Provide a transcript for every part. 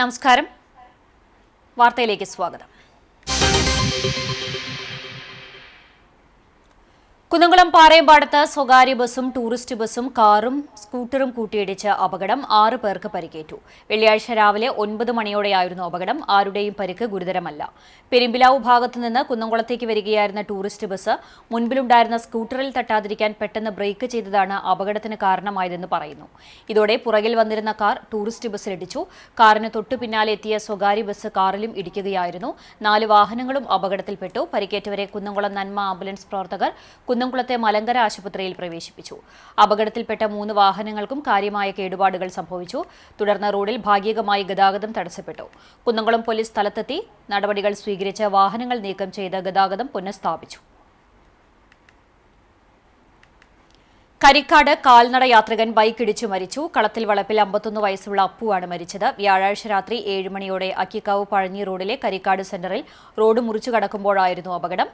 നമസ്കാരം. വാർത്തയിലേക്ക് സ്വാഗതം. കുന്നംകുളം പാറേമ്പാടത്ത് സ്വകാര്യ ബസും ടൂറിസ്റ്റ് ബസും കാറും സ്കൂട്ടറും കൂട്ടിയിടിച്ച് അപകടം. 6 പേർക്ക് പരിക്കേറ്റു. വെള്ളിയാഴ്ച രാവിലെ 9 മണിയോടെയായിരുന്നു അപകടം. ആരുടെയും പരിക്ക് ഗുരുതരമല്ല. പെരുമ്പിലാവ് ഭാഗത്തുനിന്ന് കുന്നംകുളത്തേക്ക് വരികയായിരുന്ന ടൂറിസ്റ്റ് ബസ് മുൻപിലുണ്ടായിരുന്ന സ്കൂട്ടറിൽ തട്ടാതിരിക്കാൻ പെട്ടെന്ന് ബ്രേക്ക് ചെയ്തതാണ് അപകടത്തിന് കാരണമായതെന്ന് പറയുന്നു. ഇതോടെ പുറകിൽ വന്നിരുന്ന കാർ ടൂറിസ്റ്റ് ബസ്സിലിടിച്ചു. കാറിന് തൊട്ടു പിന്നാലെ എത്തിയ സ്വകാര്യ ബസ് കാറിലും ഇടിക്കുകയായിരുന്നു. 4 വാഹനങ്ങളും അപകടത്തിൽപ്പെട്ടു. പരിക്കേറ്റവരെ കുന്നംകുളം നന്മ ആംബുലൻസ് പ്രവർത്തകർ കുന്നംകുളത്തെ മലങ്കര ആശുപത്രിയിൽ പ്രവേശിപ്പിച്ചു. അപകടത്തിൽപ്പെട്ട 3 വാഹനങ്ങൾക്കും കാര്യമായ കേടുപാടുകൾ സംഭവിച്ചു. തുടർന്ന് റോഡിൽ ഭാഗികമായി ഗതാഗതം തടസ്സപ്പെട്ടു. കുന്നംകുളം പോലീസ് സ്ഥലത്തെത്തി നടപടികൾ സ്വീകരിച്ച് വാഹനങ്ങൾ നീക്കം ചെയ്ത് ഗതാഗതം പുനഃസ്ഥാപിച്ചു. കരിക്കാട് കാൽനട യാത്രികൻ ബൈക്കിടിച്ചു മരിച്ചു. കളത്തിൽ വളപ്പിൽ 51 വയസ്സുള്ള അപ്പുവാണ് മരിച്ചത്. വ്യാഴാഴ്ച രാത്രി 7 മണിയോടെ അക്കിക്കാവ് പഴഞ്ഞി റോഡിലെ കരിക്കാട് സെന്ററിൽ റോഡ് മുറിച്ചു കടക്കുമ്പോഴായിരുന്നു അപകടം.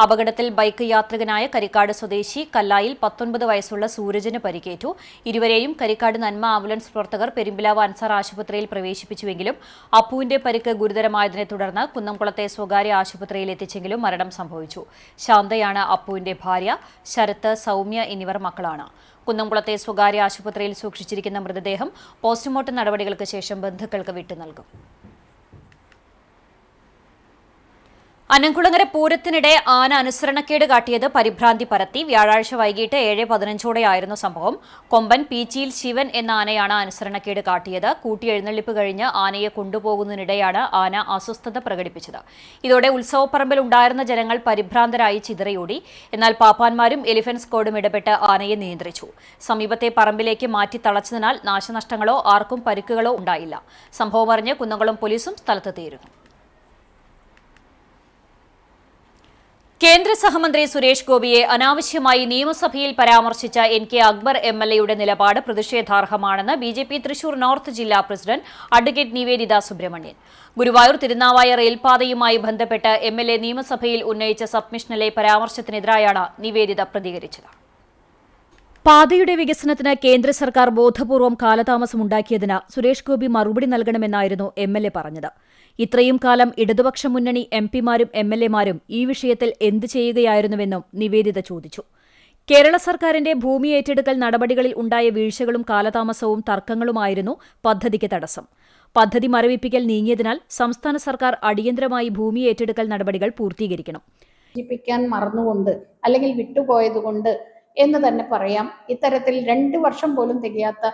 അപകടത്തിൽ ബൈക്ക് യാത്രികനായ കരിക്കാട് സ്വദേശി കല്ലായിൽ 19 വയസ്സുള്ള സൂരജിന് പരിക്കേറ്റു. ഇരുവരെയും കരിക്കാട് നന്മ ആംബുലൻസ് പ്രവർത്തകർ പെരുമ്പിലാവ് അൻസാർ ആശുപത്രിയിൽ പ്രവേശിപ്പിച്ചുവെങ്കിലും അപ്പുവിന്റെ പരിക്ക് ഗുരുതരമായതിനെ തുടർന്ന് കുന്നംകുളത്തെ സ്വകാര്യ ആശുപത്രിയിൽ എത്തിച്ചെങ്കിലും മരണം സംഭവിച്ചു. ശാന്തയാണ് അപ്പുവിന്റെ ഭാര്യ. ശരത്ത്, സൗമ്യ എന്നിവർ മക്കളാണ്. കുന്നംകുളത്തെ സ്വകാര്യ ആശുപത്രിയിൽ സൂക്ഷിച്ചിരിക്കുന്ന മൃതദേഹം പോസ്റ്റ്മോർട്ടം നടപടികൾക്ക് ശേഷം ബന്ധുക്കൾക്ക് വിട്ടുനൽകും. അനംകുളങ്ങര പൂരത്തിനിടെ ആന അനുസരണക്കേട് കാട്ടിയത് പരിഭ്രാന്തി പരത്തി. വ്യാഴാഴ്ച വൈകിട്ട് 7:15ഓടെയായിരുന്നു സംഭവം. കൊമ്പൻ പീച്ചിയിൽ ശിവൻ എന്ന ആനയാണ് അനുസരണക്കേട് കാട്ടിയത്. കൂട്ടിയെഴുന്നള്ളിപ്പ് കഴിഞ്ഞ് ആനയെ കൊണ്ടുപോകുന്നതിനിടെയാണ് ആന അസ്വസ്ഥത പ്രകടിപ്പിച്ചത്. ഇതോടെ ഉത്സവപ്പറമ്പിൽ ഉണ്ടായിരുന്ന ജനങ്ങൾ പരിഭ്രാന്തരായി ചിതറിയോടി. എന്നാൽ പാപ്പാന്മാരും എലിഫന്റ് സ്ക്വാഡും ഇടപെട്ട് ആനയെ നിയന്ത്രിച്ചു. സമീപത്തെ പറമ്പിലേക്ക് മാറ്റി തളച്ചതിനാൽ നാശനഷ്ടങ്ങളോ ആർക്കും പരിക്കുകളോ ഉണ്ടായില്ല. സംഭവമറിഞ്ഞ് കുന്നംകുളം പോലീസും സ്ഥലത്തെത്തിയിരുന്നു. കേന്ദ്ര സഹമന്ത്രി സുരേഷ് ഗോപിയെ അനാവശ്യമായി നിയമസഭയിൽ പരാമർശിച്ച NK അക്ബർ MLAയുടെ നിലപാട് പ്രതിഷേധാർഹമാണെന്ന് BJP തൃശൂർ നോർത്ത് ജില്ലാ പ്രസിഡന്റ് അഡ്വക്കേറ്റ് നിവേദിത സുബ്രഹ്മണ്യൻ. ഗുരുവായൂർ തിരുനാവായ റെയിൽപാതയുമായി ബന്ധപ്പെട്ട് MLA നിയമസഭയിൽ ഉന്നയിച്ച സബ്മിഷനിലെ പരാമർശത്തിനെതിരായാണ് നിവേദിത പ്രതികരിച്ചത്. പാതയുടെ വികസനത്തിന് കേന്ദ്ര സർക്കാർ ബോധപൂർവം കാലതാമസമുണ്ടാക്കിയതിന് സുരേഷ് ഗോപി മറുപടി നൽകണമെന്നായിരുന്നു MLA പറഞ്ഞത്. ഇത്രയും കാലം ഇടതുപക്ഷ മുന്നണി MPമാരും MLAമാരും ഈ വിഷയത്തിൽ എന്ത് ചെയ്യുകയായിരുന്നുവെന്നും നിവേദിത ചോദിച്ചു. കേരള സർക്കാരിന്റെ ഭൂമി ഏറ്റെടുക്കൽ നടപടികളിൽ ഉണ്ടായ വീഴ്ചകളും കാലതാമസവും തർക്കങ്ങളുമായിരുന്നു പദ്ധതിക്ക് തടസ്സം. പദ്ധതി മരവിപ്പിക്കൽ നീങ്ങിയതിനാൽ സംസ്ഥാന സർക്കാർ അടിയന്തരമായി ഭൂമി ഏറ്റെടുക്കൽ നടപടികൾ പൂർത്തീകരിക്കണം. മറന്നുകൊണ്ട് അല്ലെങ്കിൽ വിട്ടുപോയതുകൊണ്ട് എന്ന് തന്നെ പറയാം. ഇത്തരത്തിൽ 2 വർഷം പോലും തികയാത്ത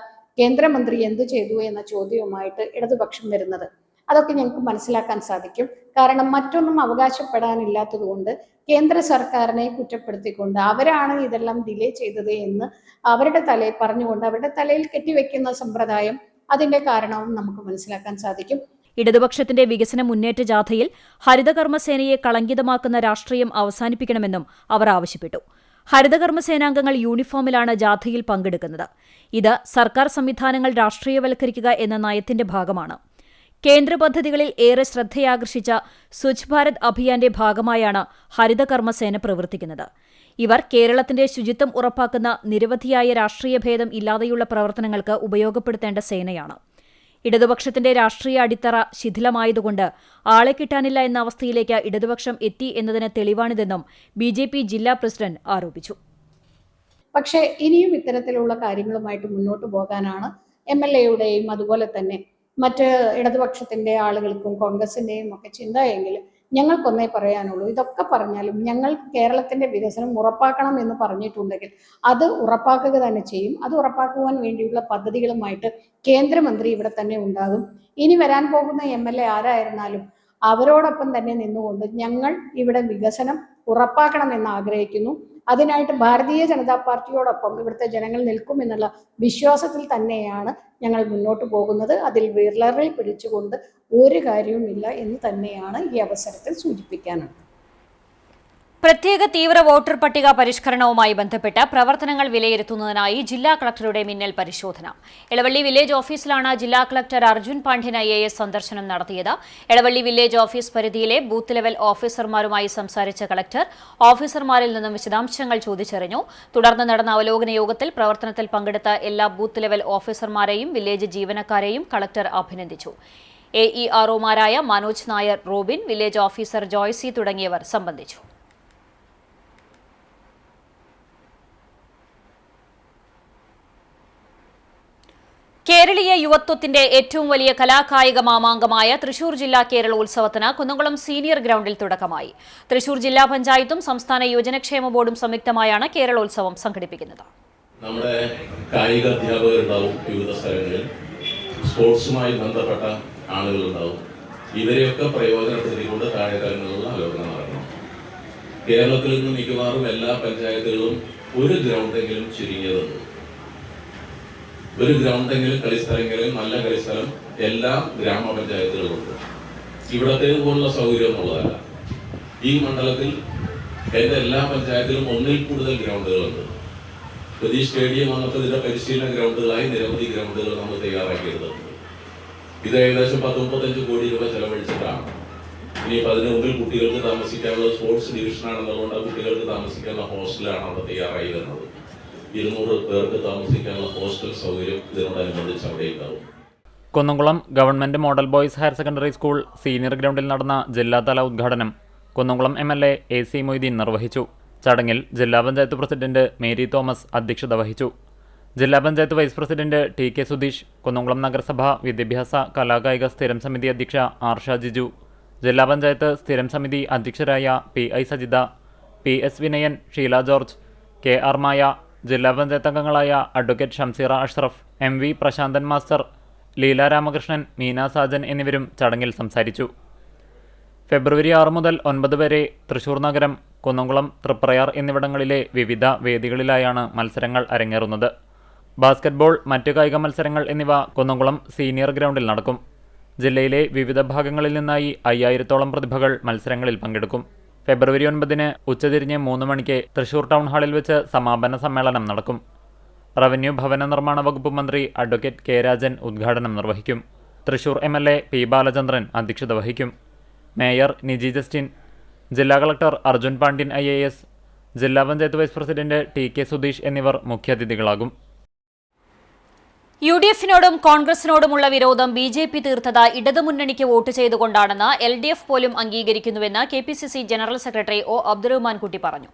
കേന്ദ്രമന്ത്രി എന്തു ചെയ്തു എന്ന ചോദ്യവുമായിട്ട് ഇടതുപക്ഷം വരുന്നത് അതൊക്കെ ഞങ്ങൾക്ക് മനസ്സിലാക്കാൻ സാധിക്കും. കാരണം മറ്റൊന്നും അവകാശപ്പെടാനില്ലാത്തതുകൊണ്ട് കേന്ദ്ര സർക്കാരിനെ കുറ്റപ്പെടുത്തിക്കൊണ്ട് അവരാണ് ഇതെല്ലാം ഡിലേ ചെയ്തത് എന്ന് അവരുടെ തലയിൽ പറഞ്ഞുകൊണ്ട് അവരുടെ തലയിൽ കെട്ടിവെക്കുന്ന സമ്പ്രദായം, അതിന്റെ കാരണവും നമുക്ക് മനസ്സിലാക്കാൻ സാധിക്കും. ഇടതുപക്ഷത്തിന്റെ വികസന മുന്നേറ്റ ജാഥയിൽ ഹരിതകർമ്മസേനയെ കളങ്കിതമാക്കുന്ന രാഷ്ട്രീയം അവസാനിപ്പിക്കണമെന്നും അവർ ആവശ്യപ്പെട്ടു. ഹരിതകർമ്മസേനാംഗങ്ങൾ യൂണിഫോമിലാണ് ജാഥയിൽ പങ്കെടുക്കുന്നത്. ഇത് സർക്കാർ സംവിധാനങ്ങൾ രാഷ്ട്രീയവൽക്കരിക്കുക എന്ന നയത്തിന്റെ ഭാഗമാണ്. കേന്ദ്ര പദ്ധതികളിൽ ഏറെ ശ്രദ്ധയാകർഷിച്ച സ്വച്ഛ് ഭാരത് അഭിയാന്റെ ഭാഗമായാണ് ഹരിതകർമ്മസേന പ്രവർത്തിക്കുന്നത്. ഇവർ കേരളത്തിന്റെ ശുചിത്വം ഉറപ്പാക്കുന്ന നിരവധിയായ രാഷ്ട്രീയ ഭേദം ഇല്ലാതെയുള്ള പ്രവർത്തനങ്ങൾക്ക് ഉപയോഗപ്പെടുത്തേണ്ട സേനയാണ്. ഇടതുപക്ഷത്തിന്റെ രാഷ്ട്രീയ അടിത്തറ ശിഥിലമായതുകൊണ്ട് ആളെ കിട്ടാനില്ല എന്ന അവസ്ഥയിലേക്ക് ഇടതുപക്ഷം എത്തി എന്നതിന് തെളിവാണിതെന്നും BJP ജില്ലാ പ്രസിഡന്റ് ആരോപിച്ചു. പക്ഷേ ഇനിയും ഇത്തരത്തിലുള്ള കാര്യങ്ങളുമായിട്ട് മുന്നോട്ട് പോകാനാണ് MLAയുടെയും അതുപോലെ തന്നെ മറ്റ് ഇടതുപക്ഷത്തിന്റെ ആളുകൾക്കും കോൺഗ്രസിന്റെയും ഒക്കെ ചിന്തയെങ്കിൽ ഞങ്ങൾക്കൊന്നേ പറയാനുള്ളൂ. ഇതൊക്കെ പറഞ്ഞാലും ഞങ്ങൾ കേരളത്തിന്റെ വികസനം ഉറപ്പാക്കണം എന്ന് പറഞ്ഞിട്ടുണ്ടെങ്കിൽ അത് ഉറപ്പാക്കുക തന്നെ ചെയ്യും. അത് ഉറപ്പാക്കുവാൻ വേണ്ടിയുള്ള പദ്ധതികളുമായിട്ട് കേന്ദ്രമന്ത്രി ഇവിടെ തന്നെ ഉണ്ടാകും. ഇനി വരാൻ പോകുന്ന MLA ആരായിരുന്നാലും അവരോടൊപ്പം തന്നെ നിന്നുകൊണ്ട് ഞങ്ങൾ ഇവിടെ വികസനം ഉറപ്പാക്കണമെന്ന് ആഗ്രഹിക്കുന്നു. അതിനായിട്ട് ഭാരതീയ ജനതാ പാർട്ടിയോടൊപ്പം ഇവിടുത്തെ ജനങ്ങൾ നിൽക്കുമെന്നുള്ള വിശ്വാസത്തിൽ തന്നെയാണ് ഞങ്ങൾ മുന്നോട്ട് പോകുന്നത്. അതിൽ വിരലറിൽ പിടിച്ചുകൊണ്ട് ഒരു കാര്യവുമില്ല എന്ന് തന്നെയാണ് ഈ അവസരത്തിൽ സൂചിപ്പിക്കാനുള്ളത്. പ്രത്യേക തീവ്ര വോട്ടർ പട്ടിക പരിഷ്കരണവുമായി ബന്ധപ്പെട്ട് പ്രവർത്തനങ്ങൾ വിലയിരുത്തുന്നതിനായി ജില്ലാ കളക്ടറുടെ മിന്നൽ പരിശോധന. എളവള്ളി വില്ലേജ് ഓഫീസിലാണ് ജില്ലാ കളക്ടർ അർജുൻ പാണ്ഡ്യൻ IAS സന്ദർശനം നടത്തിയത്. എളവള്ളി വില്ലേജ് ഓഫീസ് പരിധിയിലെ ബൂത്ത് ലെവൽ ഓഫീസർമാരുമായി സംസാരിച്ച കളക്ടർ ഓഫീസർമാരിൽ നിന്നും വിശദാംശങ്ങൾ ചോദിച്ചറിഞ്ഞു. തുടർന്ന് നടന്ന അവലോകന യോഗത്തിൽ പ്രവർത്തനത്തിൽ പങ്കെടുത്ത എല്ലാ ബൂത്ത് ലെവൽ ഓഫീസർമാരെയും വില്ലേജ് ജീവനക്കാരെയും കളക്ടർ അഭിനന്ദിച്ചു. AEROമാരായ Manoj Nair, Robin, village officer Joicy തുടങ്ങിയവർ സംബന്ധിച്ചു. കേരളീയ യുവത്വത്തിന്റെ ഏറ്റവും വലിയ കലാകായിക മാമാങ്കമായ തൃശൂർ ജില്ലാ കേരളോത്സവത്തിന് കുന്നംകുളം സീനിയർ ഗ്രൗണ്ടിൽ തുടക്കമായി. തൃശൂർ ജില്ലാ പഞ്ചായത്തും സംസ്ഥാന യുവജനക്ഷേമ ബോർഡും സംയുക്തമായാണ് കേരളോത്സവം സംഘടിപ്പിക്കുന്നത്. നമ്മുടെ കായിക അധ്യാപകരുണ്ടാവും, വിവിധ സ്ഥലങ്ങളിൽ സ്പോർട്സുമായി ബന്ധപ്പെട്ട ആളുകളുണ്ടാവും. ഇവരെയൊക്കെ പ്രയോജനപ്പെടുത്തിക്കൊണ്ട് താഴെ തലങ്ങളിലുള്ള ആലോചന നടക്കണം. കേരളത്തിൽ നിന്ന് മിക്കവാറും എല്ലാ പഞ്ചായത്തുകളിലും ഒരു ഗ്രൗണ്ടെങ്കിലും ചുരുങ്ങിയതുണ്ട്. ഒരു ഗ്രൗണ്ടെങ്കിലും കളിസ്ഥലങ്ങളിൽ നല്ല കളിസ്ഥലം എല്ലാ ഗ്രാമപഞ്ചായത്തുകളുണ്ട്. ഇവിടത്തെ പോലുള്ള സൗകര്യം എന്നുള്ളതല്ല. ഈ മണ്ഡലത്തിൽ എൻ്റെ എല്ലാ പഞ്ചായത്തിലും ഒന്നിൽ കൂടുതൽ ഗ്രൗണ്ടുകളുണ്ട്. ഈ സ്റ്റേഡിയം വന്നപ്പോൾ ഇതിന്റെ പരിശീലന ഗ്രൗണ്ടുകളായി നിരവധി ഗ്രൗണ്ടുകൾ നമ്മൾ തയ്യാറാക്കിയെടുത്തിട്ടുണ്ട്. ഇത് ഏകദേശം 10-35 കോടി രൂപ ചെലവഴിച്ചിട്ടാണ്. ഇനിയിപ്പോൾ അതിന് മുമ്പിൽ കുട്ടികൾക്ക് താമസിക്കാനുള്ള സ്പോർട്സ് ഡിവിഷനാണെന്നുകൊണ്ട് കുട്ടികൾക്ക് താമസിക്കാനുള്ള ഹോസ്റ്റലാണ് അവിടെ തയ്യാറായി വരുന്നത്. 200 പേർക്ക് താമസിക്കാനുള്ള ഹോസ്റ്റൽ സൗകര്യം ഇതിനോടനുബന്ധിച്ച് അവിടെ ഉണ്ടാവും. Kunnamkulam government model boys higher secondary school senior ഗ്രൗണ്ടിൽ നടന്ന ജില്ലാതല ഉദ്ഘാടനം കുന്നംകുളം MLA AC മൊയ്തീൻ നിർവഹിച്ചു. ചടങ്ങിൽ ജില്ലാ പഞ്ചായത്ത് പ്രസിഡന്റ് മേരി തോമസ് അധ്യക്ഷത വഹിച്ചു. ജില്ലാ panchayat vice president TK Sudheesh, Kunnamkulam നഗരസഭ വിദ്യാഭ്യാസ കലാകായിക സ്ഥിരം സമിതി അധ്യക്ഷ ആർഷ ജിജു, ജില്ലാ പഞ്ചായത്ത് സ്ഥിരം സമിതി അധ്യക്ഷരായ PI Sajitha, PS Vinayan, Sheela George, KR Maya, ജില്ലാ പഞ്ചായത്ത് അംഗങ്ങളായ advocate Shamseera Ashraf, MV Prasanthan master, Leela Ramakrishnan, Meena Sajan എന്നിവരും ചടങ്ങിൽ സംസാരിച്ചു. ഫെബ്രുവരി 6 മുതൽ 9 വരെ തൃശൂർ നഗരം, കുന്നംകുളം, തൃപ്രയാർ എന്നിവിടങ്ങളിലെ വിവിധ വേദികളിലായാണ് മത്സരങ്ങൾ അരങ്ങേറുന്നത്. ബാസ്കറ്റ്ബോൾ, മറ്റു കായിക മത്സരങ്ങൾ എന്നിവ കുന്നംകുളം സീനിയർ ഗ്രൗണ്ടിൽ നടക്കും. ജില്ലയിലെ വിവിധ ഭാഗങ്ങളിൽ നിന്നായി 5000-ഓളം പ്രതിഭകൾ മത്സരങ്ങളിൽ പങ്കെടുക്കും. ഫെബ്രുവരി 9 ഉച്ചതിരിഞ്ഞ് 3 മണിക്ക് തൃശൂർ ടൗൺ ഹാളിൽ വെച്ച് സമാപന സമ്മേളനം നടക്കും. റവന്യൂ ഭവന നിർമ്മാണ വകുപ്പ് മന്ത്രി അഡ്വക്കേറ്റ് K രാജൻ ഉദ്ഘാടനം നിർവഹിക്കും. തൃശൂർ MLA P ബാലചന്ദ്രൻ അധ്യക്ഷത വഹിക്കും. മേയർ നിജി ജസ്റ്റിൻ, ജില്ലാ കളക്ടർ അർജുൻ പാണ്ഡ്യൻ IAS, ജില്ലാ panchayat vice president TK Sudheesh എന്നിവർ മുഖ്യാതിഥികളാകും. UDF-നോടും കോൺഗ്രസിനോടുമുള്ള വിരോധം BJP തീർത്തത് ഇടതുമുന്നണിക്ക് വോട്ട് ചെയ്തുകൊണ്ടാണെന്ന് LDF പോലും അംഗീകരിക്കുന്നുവെന്ന് KPCC general secretary O Abdurahman Kutty പറഞ്ഞു.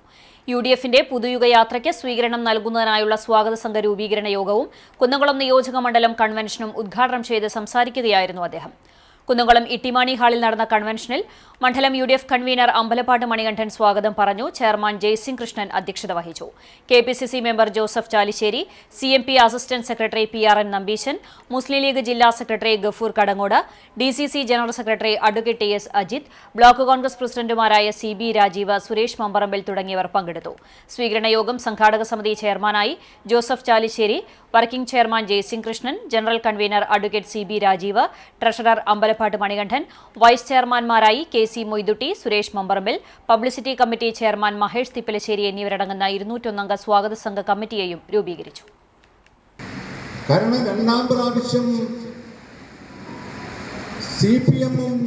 UDF-ന്റെ പുതുയുഗയാത്രയ്ക്ക് സ്വീകരണം നൽകുന്നതിനായുള്ള സ്വാഗത സംഘ രൂപീകരണ യോഗവും കുന്നംകുളം നിയോജക മണ്ഡലം കൺവെൻഷനും ഉദ്ഘാടനം ചെയ്ത് സംസാരിക്കുകയായിരുന്നു അദ്ദേഹം. കുന്നംകുളം ഇട്ടിമാണി ഹാളിൽ നടന്ന കൺവെൻഷനിൽ മണ്ഡലം UDF കൺവീനർ അമ്പലപ്പാട്ട് മണികണ്ഠൻ സ്വാഗതം പറഞ്ഞു. ചെയർമാൻ ജയ്സിംഗ് കൃഷ്ണൻ അധ്യക്ഷത വഹിച്ചു. KPCC member Joseph Chalissery, CMP assistant secretary PRN Nambeesan, Muslim League ജില്ലാ secretary Gafoor Kadangode, DCC general secretary advocate TS Ajith, block Congress പ്രസിഡന്റുമാരായ CB രാജീവ്, സുരേഷ് മമ്പറമ്പിൽ തുടങ്ങിയവർ പങ്കെടുത്തു. സ്വീകരണ യോഗം സംഘാടക സമിതി ചെയർമാനായി Joseph Chalissery, working chairman Jaising Krishnan, general convener advocate CB Rajeev, treasurer Ambalappattu Manikandan, vice ചെയർമാൻമാരായി KC Moithutty, Suresh Mamparambil, publicity committee chairman Mahesh Thippalassery എന്നിവരടങ്ങുന്ന 201 അംഗ സ്വാഗത സംഘ കമ്മിറ്റിയെയും രൂപീകരിച്ചു. കാരണം രണ്ടാം പ്രാവശ്യം CPM-ഉം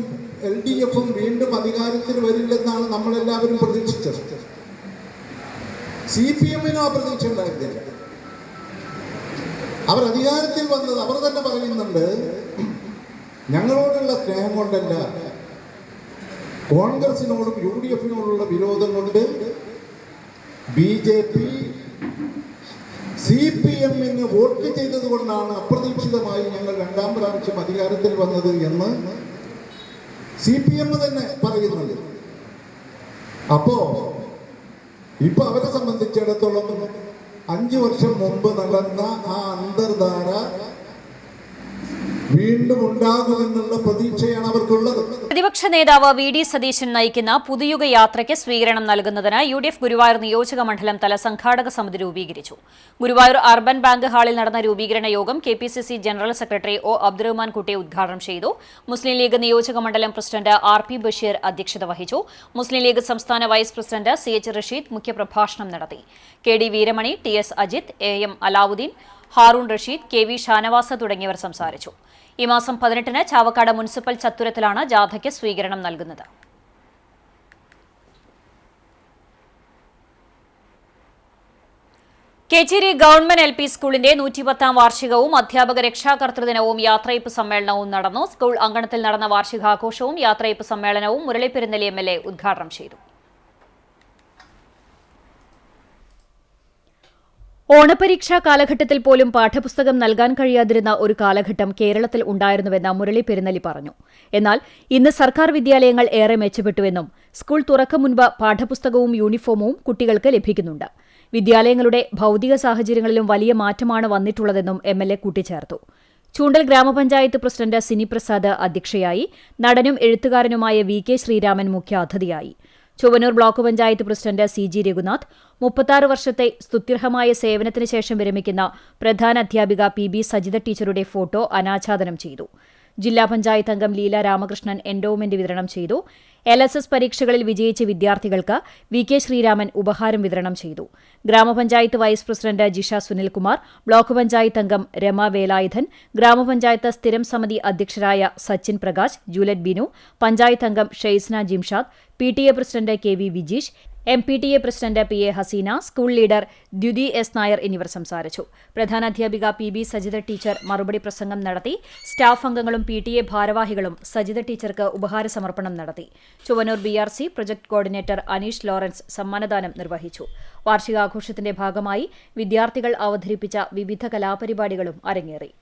LDF-ഉം വീണ്ടും അധികാരത്തിൽ വരില്ലെന്നാണ് നമ്മളെല്ലാവരും പ്രതീക്ഷിച്ചത്. CPM-നും ആ പ്രതീക്ഷ ഉണ്ടായിരുന്നില്ല. അവർ അധികാരത്തിൽ വന്നത് അവർ തന്നെ പറയുന്നുണ്ട്, ഞങ്ങളോടുള്ള സ്നേഹം കൊണ്ടല്ല, കോൺഗ്രസിനോടും UDF-നോടുള്ള വിരോധം കൊണ്ട് BJP CPM-ന് വോട്ട് ചെയ്തത് കൊണ്ടാണ് അപ്രതീക്ഷിതമായി ഞങ്ങൾ രണ്ടാം പ്രാവശ്യം അധികാരത്തിൽ വന്നത് എന്ന് CPM തന്നെ പറയുന്നുണ്ട്. അപ്പോ ഇപ്പൊ അവരെ സംബന്ധിച്ചിടത്തോളം 5 വർഷം മുമ്പ് നടന്ന ആ അന്തർധാര വീണ്ടും ഉണ്ടാകുമെന്നുള്ള പ്രതീക്ഷയാണ് അവർക്കുള്ളത്. പ്രതിപക്ഷ നേതാവ് VD സതീശൻ നയിക്കുന്ന പുതുയുഗ യാത്രയ്ക്ക് സ്വീകരണം നൽകുന്നതിന് UDF ഗുരുവായൂർ നിയോജക മണ്ഡലം തല സംഘാടക സമിതി രൂപീകരിച്ചു. ഗുരുവായൂർ അർബൻ ബാങ്ക് ഹാളിൽ നടന്ന രൂപീകരണ യോഗം KPCC general secretary O Abdurahman Kutty ഉദ്ഘാടനം ചെയ്തു. മുസ്ലിം ലീഗ് നിയോജക മണ്ഡലം പ്രസിഡന്റ് RP ബഷീർ അധ്യക്ഷത വഹിച്ചു. മുസ്ലിം ലീഗ് സംസ്ഥാന വൈസ് പ്രസിഡന്റ് CH റഷീദ് മുഖ്യപ്രഭാഷണം നടത്തി. KD Veeramani, TS Ajith, AM Alauddin, Haroon Rasheed, KV Shanavas തുടങ്ങിയവർ സംസാരിച്ചു. ഈ മാസം 18-ന് ചാവക്കാട് മുനിസിപ്പൽ ചത്തുരത്തിലാണ് ജാഥയ്ക്ക് സ്വീകരണം നൽകുന്നത്. കേച്ചേരി ഗവൺമെന്റ് LP സ്കൂളിന്റെ 110ാം വാർഷികവും അധ്യാപക രക്ഷാകർതൃദിനവും യാത്രയപ്പ് സമ്മേളനവും നടന്നു. സ്കൂൾ അങ്കണത്തിൽ നടന്ന വാർഷികാഘോഷവും യാത്രയപ്പ് സമ്മേളനവും മുരളി പെരുന്നെല്ലി MLA ഉദ്ഘാടനം ചെയ്തു. ഓണപരീക്ഷാ കാലഘട്ടത്തിൽ പോലും പാഠ്യപുസ്തകം നൽകാൻ കഴിയാതിരുന്ന ഒരു കാലഘട്ടം കേരളത്തിൽ ഉണ്ടായിരുന്നുവെന്ന് മുരളി പെരുന്നെല്ലി പറഞ്ഞു. എന്നാൽ ഇന്ന് സർക്കാർ വിദ്യാലയങ്ങൾ ഏറെ മെച്ചപ്പെട്ടുവെന്നും സ്കൂൾ തുറക്കും മുൻപ് പാഠപുസ്തകവും യൂണിഫോമും കുട്ടികൾക്ക് ലഭിക്കുന്നുണ്ട്. വിദ്യാലയങ്ങളുടെ ഭൌതിക സാഹചര്യങ്ങളിലും വലിയ മാറ്റമാണ് വന്നിട്ടുള്ളതെന്നും MLA കൂട്ടിച്ചേർത്തു. ചൂണ്ടൽ ഗ്രാമപഞ്ചായത്ത് പ്രസിഡന്റ് സിനി പ്രസാദ് അധ്യക്ഷയായി. നടനും എഴുത്തുകാരനുമായ VK ശ്രീരാമൻ മുഖ്യാതിഥിയായി. Chowwannur block panchayat president CG Raghunath 36 വർഷത്തെ സ്തുത്യർഹമായ സേവനത്തിന് ശേഷം വിരമിക്കുന്ന പ്രധാന അധ്യാപിക PB സജിത ടീച്ചറുടെ ഫോട്ടോ അനാച്ഛാദനം ചെയ്തു. ജില്ലാ പഞ്ചായത്ത് അംഗം ലീല രാമകൃഷ്ണൻ എൻഡോവ്മെന്റ് വിതരണം ചെയ്തു. LSS പരീക്ഷകളിൽ വിജയിച്ച വിദ്യാർത്ഥികൾക്ക് VK ശ്രീരാമൻ ഉപഹാരം വിതരണം ചെയ്തു. ഗ്രാമപഞ്ചായത്ത് vice president Jisha Sunilkumar, block panchayat അംഗം രമ വേലായുധൻ, ഗ്രാമപഞ്ചായത്ത് സ്ഥിരം സമിതി അധ്യക്ഷരായ സച്ചിൻ പ്രകാശ്, ജൂലറ്റ് ബിനു, പഞ്ചായത്ത് അംഗം Shaisna Jimshad, PTA president KV Vijeesh, MPTA president PA Haseena, school leader Dyuthi S Nair എന്നിവർ സംസാരിച്ചു. പ്രധാനാധ്യാപിക PB സജിത ടീച്ചർ മറുപടി പ്രസംഗം നടത്തി. സ്റ്റാഫ് അംഗങ്ങളും PTA ഭാരവാഹികളും സജിത ടീച്ചർക്ക് ഉപഹാര സമർപ്പണം നടത്തി. Chowwannur BRC project coordinator Aneesh Lawrence സമ്മാനദാനം നിർവഹിച്ചു. വാർഷികാഘോഷത്തിന്റെ ഭാഗമായി വിദ്യാർത്ഥികൾ അവതരിപ്പിച്ച വിവിധ കലാപരിപാടികളും അരങ്ങേറി.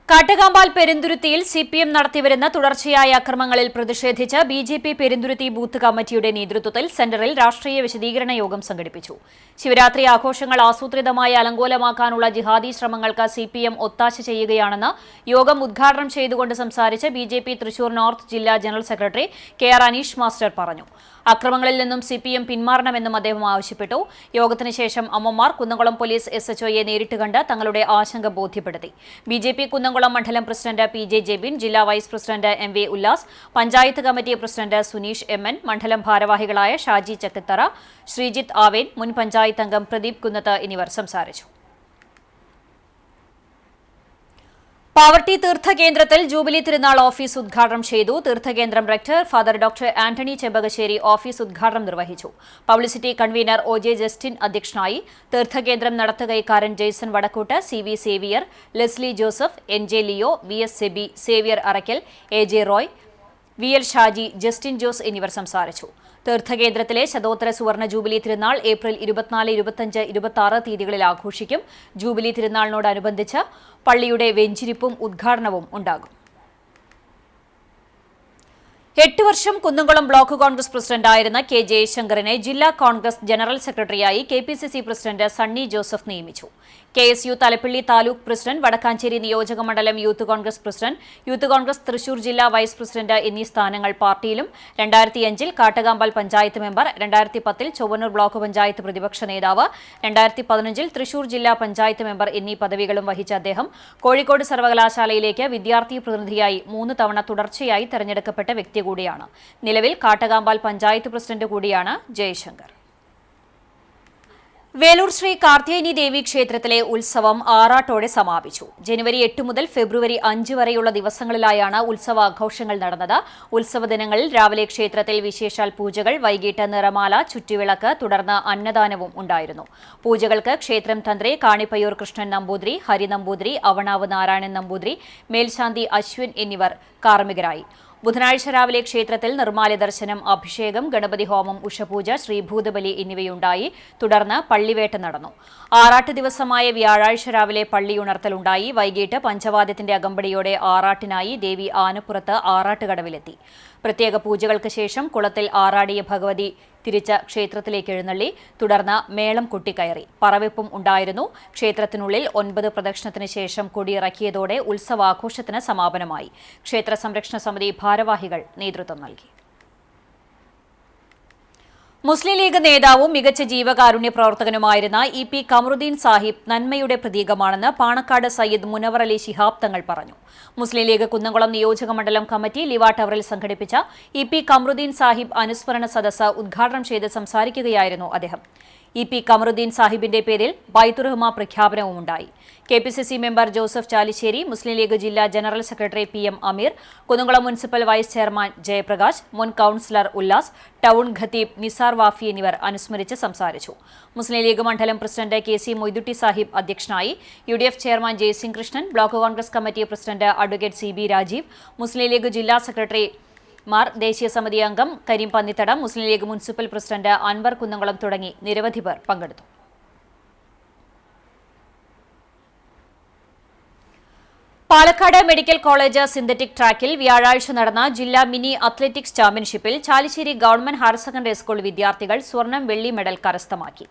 കാട്ടകാമ്പാൽ പെരുന്തുരുത്തിയിൽ CPM നടത്തിവരുന്ന തുടർച്ചയായ അക്രമങ്ങളിൽ പ്രതിഷേധിച്ച് BJP പെരുന്തുരുത്തി ബൂത്ത് കമ്മിറ്റിയുടെ നേതൃത്വത്തിൽ സെന്ററിൽ രാഷ്ട്രീയ വിശദീകരണ യോഗം സംഘടിപ്പിച്ചു. ശിവരാത്രി ആഘോഷങ്ങൾ ആസൂത്രിതമായി അലങ്കോലമാക്കാനുള്ള ജിഹാദി ശ്രമങ്ങൾക്ക് CPM ഒത്താശ ചെയ്യുകയാണെന്ന് യോഗം ഉദ്ഘാടനം ചെയ്തുകൊണ്ട് സംസാരിച്ച BJP തൃശൂർ നോർത്ത് ജില്ലാ general secretary KR Aneesh master പറഞ്ഞു. അക്രമങ്ങളിൽ നിന്നും CPM പിന്മാറണമെന്നും അദ്ദേഹം ആവശ്യപ്പെട്ടു. യോഗത്തിന് ശേഷം അമ്മമാർ കുന്നംകുളം പോലീസ് SHOയെ നേരിട്ട് കണ്ട് തങ്ങളുടെ ആശങ്ക ബോധ്യപ്പെടുത്തി. BJP കുന്നംകുളം മണ്ഡലം പ്രസിഡന്റ് PJ ജെബിൻ, ജില്ലാ vice president MV Ullas, panchayat committee president Suneesh MN, മണ്ഡലം ഭാരവാഹികളായ ഷാജി ചക്കത്തറ, ശ്രീജിത്ത് ആവേൻ, മുൻ പഞ്ചായത്ത് അംഗം പ്രദീപ് കുന്നത്ത് എന്നിവർ സംസാരിച്ചു. പാവർട്ടി തീർത്ഥകേന്ദ്രത്തിൽ ജൂബിലി തിരുനാൾ ഓഫീസ് ഉദ്ഘാടനം ചെയ്തു. തീർത്ഥകേന്ദ്രം rector father doctor Antony Chempakassery office ഉദ്ഘാടനം നിർവഹിച്ചു. പബ്ലിസിറ്റി കൺവീനർ OJ ജസ്റ്റിൻ അധ്യക്ഷനായി. തീർത്ഥകേന്ദ്രം നടത്തുകൈക്കാരൻ Jaison Vadakkoot, CV Xavier, Leslie Joseph, NJ Leo, VS Seby, Xavier Arakkal, AJ Roy, VL Shaji, Justin Jose എന്നിവർ സംസാരിച്ചു. തീർത്ഥകേന്ദ്രത്തിലെ ശതോത്തര സുവർണ ജൂബിലി തിരുനാൾ ഏപ്രിൽ 24, 25, 26 തീയതികളിൽ ആഘോഷിക്കും. ജൂബിലി തിരുനാളിനോടനുബന്ധിച്ച് പള്ളിയുടെ വെഞ്ചിരിപ്പും ഉദ്ഘാടനവും ഉണ്ടാകും. 8 വർഷം കുന്നംകുളം ബ്ലോക്ക് കോൺഗ്രസ് പ്രസിഡന്റായിരുന്ന K ജയശങ്കറിനെ ജില്ലാ കോൺഗ്രസ് ജനറൽ സെക്രട്ടറിയായി KPCC പ്രസിഡന്റ് സണ്ണി ജോസഫ് നിയമിച്ചു. KSU തലപ്പള്ളി താലൂക്ക് പ്രസിഡന്റ്, വടക്കാഞ്ചേരി നിയോജക മണ്ഡലം youth Congress president, youth Congress Thrissur ജില്ലാ വൈസ് പ്രസിഡന്റ് എന്നീ സ്ഥാനങ്ങൾ പാർട്ടിയിലും 2005 കാട്ടകാമ്പാൽ പഞ്ചായത്ത് മെമ്പർ, 2010 ചൊവ്വന്നൂർ ബ്ലോക്ക് പഞ്ചായത്ത് പ്രതിപക്ഷ നേതാവ്, 2015 തൃശൂർ ജില്ലാ പഞ്ചായത്ത് മെമ്പർ എന്നീ പദവികളും വഹിച്ച അദ്ദേഹം കോഴിക്കോട് സർവകലാശാലയിലേക്ക് വിദ്യാർത്ഥി പ്രതിനിധിയായി 3 തവണ തുടർച്ചയായി തെരഞ്ഞെടുക്കപ്പെട്ട വ്യക്തി കൂടിയാണ്. നിലവിൽ കാട്ടകാമ്പാൽ പഞ്ചായത്ത് പ്രസിഡന്റ് കൂടിയാണ് ജയശങ്കർ. വേലൂർ ശ്രീ കാർത്യായനി ദേവി ക്ഷേത്രത്തിലെ ഉത്സവം ആറാട്ടോടെ സമാപിച്ചു. ജനുവരി 8 മുതൽ ഫെബ്രുവരി 5 വരെയുള്ള ദിവസങ്ങളിലായാണ് ഉത്സവാഘോഷങ്ങൾ നടന്നത്. ഉത്സവ ദിനങ്ങളിൽ രാവിലെ ക്ഷേത്രത്തിൽ വിശേഷാൽ പൂജകൾ, വൈകിട്ട് നിറമാല, ചുറ്റുവിളക്ക്, തുടർന്ന് അന്നദാനവും ഉണ്ടായിരുന്നു. പൂജകൾക്ക് ക്ഷേത്രം തന്ത്രി കാണിപ്പയ്യൂർ കൃഷ്ണൻ നമ്പൂതിരി, ഹരി നമ്പൂതിരി, അവണാവ് നാരായണൻ നമ്പൂതിരി, മേൽശാന്തി അശ്വിൻ എന്നിവർ കാർമ്മികരായി. ബുധനാഴ്ച രാവിലെ ക്ഷേത്രത്തിൽ നിർമ്മാല്യ ദർശനം, അഭിഷേകം, ഗണപതി ഹോമം, ഉഷപൂജ, ശ്രീഭൂതബലി എന്നിവയുണ്ടായി. തുടർന്ന് പള്ളിവേട്ട നടന്നു. ആറാട്ട് ദിവസമായ വ്യാഴാഴ്ച രാവിലെ പള്ളിയുണർത്തലുണ്ടായി. വൈകിട്ട് പഞ്ചവാദ്യത്തിന്റെ അകമ്പടിയോടെ ആറാട്ടിനായി ദേവി ആനപ്പുറത്ത് ആറാട്ടുകടവിലെത്തി. പ്രത്യേക പൂജകൾക്ക് ശേഷം കുളത്തിൽ ആറാടിയ ഭഗവതി തിരിച്ച് ക്ഷേത്രത്തിലേക്ക് എഴുന്നള്ളി. തുടർന്ന് മേളം കൊട്ടിക്കയറി. പറവെപ്പും ഉണ്ടായിരുന്നു. ക്ഷേത്രത്തിനുള്ളിൽ 9 പ്രദക്ഷിണത്തിന് ശേഷം കൊടിയിറക്കിയതോടെ ഉത്സവാഘോഷത്തിന് സമാപനമായി. ക്ഷേത്ര സംരക്ഷണ സമിതി ഭാരവാഹികൾ നേതൃത്വം നൽകി. മുസ്ലിം ലീഗ് നേതാവും മികച്ച ജീവകാരുണ്യ പ്രവർത്തകനുമായിരുന്ന EP കമറുദ്ദീൻ സാഹിബ് നന്മയുടെ പ്രതീകമാണെന്ന് പാണക്കാട് സയ്യിദ് മുനവർ അലി ശിഹാബ് തങ്ങൾ പറഞ്ഞു. മുസ്ലിം ലീഗ് കുന്നംകുളം നിയോജക മണ്ഡലം കമ്മിറ്റി ലിവാ ടവറിൽ സംഘടിപ്പിച്ച EP കമറുദ്ദീൻ സാഹിബ് അനുസ്മരണ സദസ്സ് ഉദ്ഘാടനം ചെയ്ത് സംസാരിക്കുകയായിരുന്നു അദ്ദേഹം. EP കമറുദ്ദീൻ സാഹിബിന്റെ പേരിൽ ബൈത്തുറഹ്മ പ്രഖ്യാപനവുമുണ്ടായി. KPCC member Joseph Chalissery, Muslim League ജില്ലാ general secretary PM Ameer, Kunnamkulam municipal vice chairman Jayaprakash, മുൻ കൌൺസിലർ ഉല്ലാസ്, ടൗൺ ഖത്തീബ് നിസാർ വാഫി എന്നിവർ അനുസ്മരിച്ച് സംസാരിച്ചു. മുസ്ലിം ലീഗ് മണ്ഡലം പ്രസിഡന്റ് KC മൊയ്തുട്ടി സാഹിബ് അധ്യക്ഷനായി. UDF chairman Jayasingh Krishnan, block Congress committee president advocate CB Rajeev, Muslim League ജില്ലാ സെക്രട്ടറി ദേശീയ സമിതി അംഗം കരീം പന്നിത്തടം, മുസ്ലിം ലീഗ് മുനിസിപ്പൽ പ്രസിഡന്റ് അൻവർ കുന്നംകുളം തുടങ്ങി നിരവധി പേർ പങ്കെടുത്തു. പാലക്കാട് മെഡിക്കൽ കോളേജ് സിന്തറ്റിക് ട്രാക്കിൽ വ്യാഴാഴ്ച നടന്ന ജില്ലാ മിനി അത്ലറ്റിക്സ് ചാമ്പ്യൻഷിപ്പിൽ Chalissery government higher secondary school വിദ്യാർത്ഥികൾ സ്വർണം, വെള്ളി മെഡൽ കരസ്ഥമാക്കി.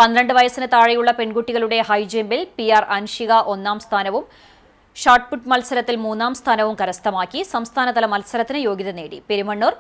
12 വയസ്സിന് താഴെയുള്ള പെൺകുട്ടികളുടെ ഹൈജമ്പിൽ PR അൻഷിക 1ാം സ്ഥാനവും ഷോട്ട്പുട്ട് മത്സരത്തിൽ 3ാം സ്ഥാനവും കരസ്ഥമാക്കി. സംസ്ഥാനതല മത്സരത്തിന് യോഗ്യത നേടി. പെരുമണ്ണൂർ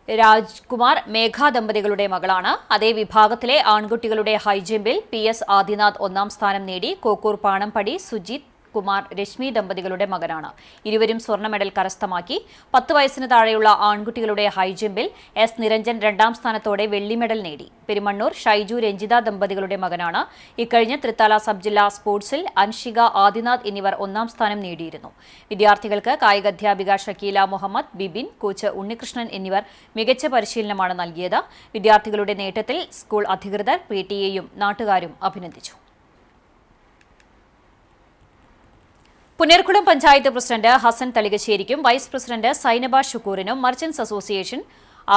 രാജ്കുമാർ മേഘ ദമ്പതികളുടെ മകളാണ്. അതേ വിഭാഗത്തിലെ ആൺകുട്ടികളുടെ ഹൈജമ്പിൽ PS ആദിനാഥ് 1ാം സ്ഥാനം നേടി. കോക്കൂർ പാണംപടി സുജിത് കുമാർ രശ്മി ദമ്പതികളുടെ മകനാണ്. ഇരുവരും സ്വർണ്ണ മെഡൽ കരസ്ഥമാക്കി. 10 വയസ്സിന് താഴെയുള്ള ആൺകുട്ടികളുടെ ഹൈജമ്പിൽ S നിരഞ്ജൻ 2ാം സ്ഥാനത്തോടെ വെള്ളി മെഡൽ നേടി. പെരുമണ്ണൂർ ഷൈജു രഞ്ജിത ദമ്പതികളുടെ മകനാണ്. ഇക്കഴിഞ്ഞ തൃത്താല സബ് ജില്ലാ സ്പോർട്സിൽ അൻഷിക, ആദിനാഥ് എന്നിവർ 1ാം സ്ഥാനം നേടിയിരുന്നു. വിദ്യാർത്ഥികൾക്ക് കായികാധ്യാപിക ഷക്കീല മുഹമ്മദ്, ബിബിൻ, കോച്ച് ഉണ്ണികൃഷ്ണൻ എന്നിവർ മികച്ച പരിശീലനമാണ് നൽകിയത്. വിദ്യാർത്ഥികളുടെ നേട്ടത്തിൽ സ്കൂൾ അധികൃതർ, PTA-യും നാട്ടുകാരും അഭിനന്ദിച്ചു. പുന്നേർകുളം പഞ്ചായത്ത് പ്രസിഡന്റ് ഹസൻ തളികശ്ശേരിക്കും വൈസ് പ്രസിഡന്റ് സൈനബ ഷുക്കൂറിനും മർച്ചന്റ്സ് അസോസിയേഷൻ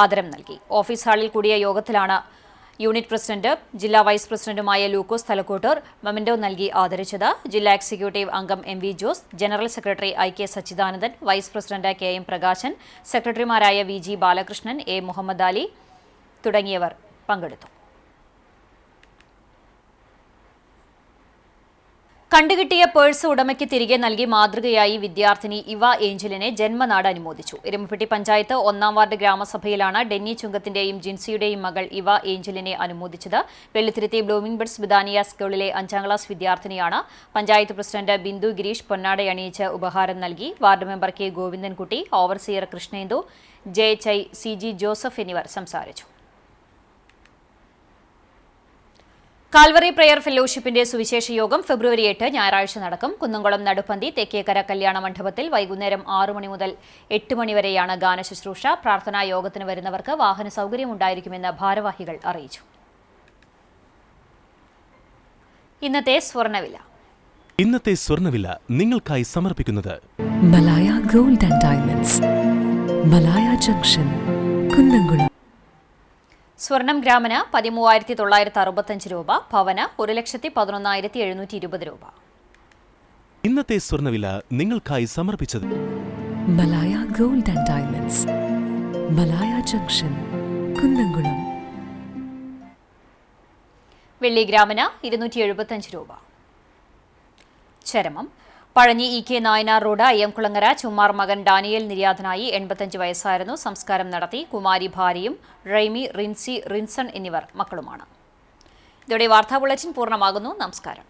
ആദരം നൽകി. ഓഫീസ് ഹാളിൽ കൂടിയ യോഗത്തിലാണ് യൂണിറ്റ് പ്രസിഡന്റ് ജില്ലാ വൈസ് പ്രസിഡന്റുമായ ലൂക്കോസ് തലക്കോട്ടൂർ മൊമെന്റോ നൽകി ആദരിച്ചത്. ജില്ലാ എക്സിക്യൂട്ടീവ് അംഗം MV Jose, general secretary IK Sachidanandan, vice president KM Prakashan, സെക്രട്ടറിമാരായ VG ബാലകൃഷ്ണൻ, A മുഹമ്മദ് അലി തുടങ്ങിയവർ പങ്കെടുത്തു. കണ്ടുകിട്ടിയ പേഴ്സ് ഉടമയ്ക്ക് തിരികെ നൽകി മാതൃകയായി വിദ്യാർത്ഥിനി ഇവ ഏഞ്ചലിനെ ജന്മനാട് അനുമോദിച്ചു. എരുമപ്പെട്ടി പഞ്ചായത്ത് 1ാം വാർഡ് ഗ്രാമസഭയിലാണ് ഡെന്നി ചുങ്കത്തിന്റെയും ജിൻസിയുടെയും മകൾ ഇവ ഏഞ്ചലിനെ അനുമോദിച്ചത്. വെള്ളിത്തിരുത്തി ബ്ലൂമിംഗ് ബഡ്സ് ബിദാനിയ സ്കൂളിലെ 5ാം ക്ലാസ് വിദ്യാർത്ഥിനിയാണ്. പഞ്ചായത്ത് പ്രസിഡന്റ് ബിന്ദു ഗിരീഷ് പൊന്നാടയണിയിച്ച് ഉപഹാരം നൽകി. Ward member K Govindankutty, overseer Krishnendu, JHI CG Joseph എന്നിവർ സംസാരിച്ചു. കാൽവറി പ്രയർ ഫെലോഷിപ്പിന്റെ സുവിശേഷ യോഗം ഫെബ്രുവരി 8 ഞായറാഴ്ച നടക്കും. കുന്നംകുളം നടുപ്പന്തി തെക്കേക്കര കല്യാണ മണ്ഡപത്തിൽ വൈകുന്നേരം 6 മണി മുതൽ 8 മണി വരെയാണ് ഗാനശുശ്രൂഷ. പ്രാർത്ഥനാ യോഗത്തിന് വരുന്നവർക്ക് വാഹന സൗകര്യമുണ്ടായിരിക്കുമെന്ന് ഭാരവാഹികൾ അറിയിച്ചു. ഇന്നത്തെ സ്വർണ്ണവില നിങ്ങൾക്കായി സമർപ്പിക്കുന്നത് Malaya gold and diamonds, Malaya junction, Kunnamkulam. സ്വർണം ഗ്രാമിന് 13,965 രൂപ, പവന് 1,11,720 രൂപ. ഇന്നത്തെ സ്വർണ്ണവില നിങ്ങൾക്കായി സമർപ്പിച്ചത് Malaya gold and diamonds, Malaya junction, Kunnamkulam. വെള്ളി ഗ്രാമിന് 275 രൂപ. ചരമം പഴഞ്ഞി EK നായനാർ റോഡ് അയ്യംകുളങ്ങര ചുമ്മാർ മകൻ ഡാനിയൽ നിര്യാതനായി. 85 വയസ്സായിരുന്നു. സംസ്കാരം നടത്തി. കുമാരി ഭാര്യയും റൈമി, റിൻസി, റിൻസൺ എന്നിവർ മക്കളുമാണ്. ഇതോടെ വാർത്താ ബുള്ളറ്റിൻ പൂർണ്ണമാകുന്നു. നമസ്കാരം.